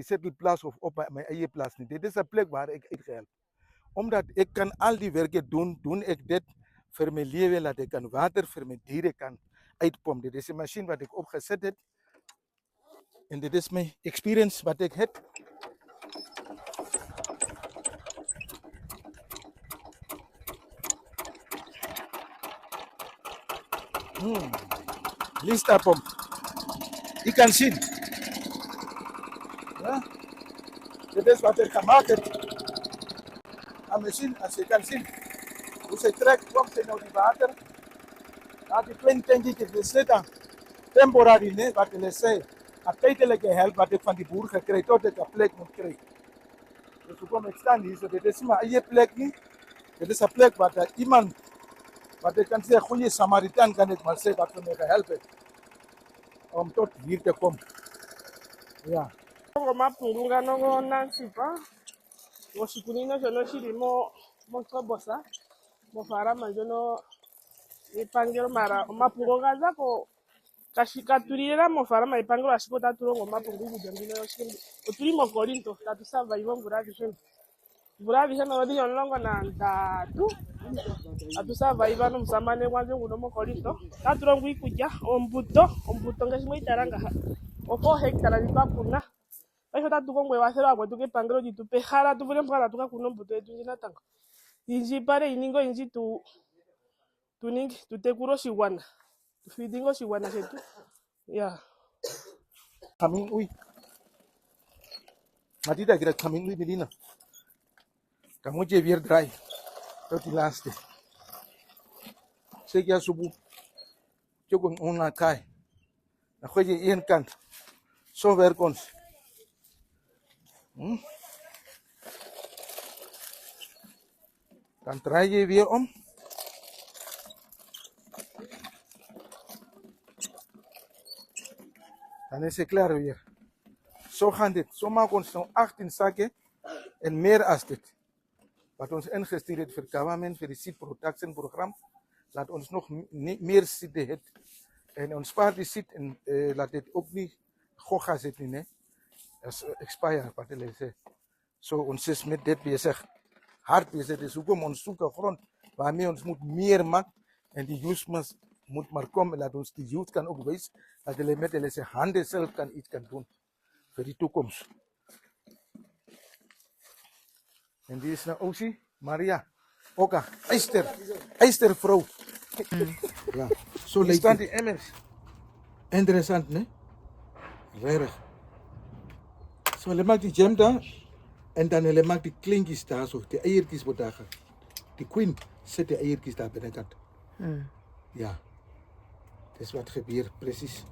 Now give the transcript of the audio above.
Zetelplaats of op mijn eigen plaats niet. Dit is een plek waar ik uitgehelp. Omdat ik kan al die werken doen, doe ik dit voor mijn leven, dat ik kan water voor mijn dieren kan uitpompen. Dit is een machine wat ik opgezet heb. En dit is mijn experience wat ik heb. Lista pomp. Je kan zien. Ja? Dit is wat ik gemaakt heb. Een machine, als je kan zien. Hoe ze trekt, komt ze naar die water. Laat die klein tankje zitten. Temporary, nee, wat ik zei. Een tijdelijke help wat ik van die boer gekregen tot ik een plek moet krijgen. Dus hoe kom ik staan hier? So, dit is mijn eigen plek niet. Dit is een plek waar iemand, wat ik kan zeggen, goede Samaritaan kan ik maar zeggen, wat me geholpen heeft. Om tot hier te komen. Ja. Mapungura no nansipa oshikunino shono shili motobosa mofaalama ndjono yepangelo mara omapungu gazako katulila mofaalama yepangelo ashike otatu longo omapungu iikulya mbino yoshilongo otuli mokolinto tatu survive omvula adhihe nono dhili 13 tatu survive nomusamane gwandje nguno mokolinto tatu longo iikulya ombuto ngaashi mweyitala ngaha 4 hectara dhitwakuna. Paife otatu kongo ewathelo akwetu kepangelo litupe ehala tuvule mpaka tuka kuna ombuto yetu ndji natango yindjipale yininge oyindji tutekule oshigwana tufidinge oshigwana shetu ya Kamin uy. Matita kira kamin uy medina. Kamu je weer draai. Tot die laatste. Zeg ja subu. Jokon ona kai. Dan gooi je één kant. Zo werkt ons. Dan draai je weer om. Dan is het klaar weer. Zo gaan dit. Zo maken we ons nou 18 zakken en meer als dit. Wat ons ingestuurd heeft voor het government, voor het seed production programma. Laat ons nog meer seed hebben. En ons spaart die seed en laat dit ook niet goga zitten. Nee? As expire wat hulle sê. So ons is met dit bezig. Hard bezig. Dus hoekom ons zoeken grond waarmee ons moet meer maken. En die youth moet maar komen. Laat ons die youth kan ook wijzen. Dat hulle met hulle sy handen zelf kan iets kan doen. Voor die toekomst. En die is nou Osie, Maria. Oka, Eistervrouw. Ja, zo lijkt het. Die emmers. Interessant, ne? Rarig. So hulle maak die jam daar en dan hulle maak die kleintjies daar so, die eiertjies wat daar gaan. Die queen sit die eiertjies daar binnekant. Ja. Dis wat gebeur presies.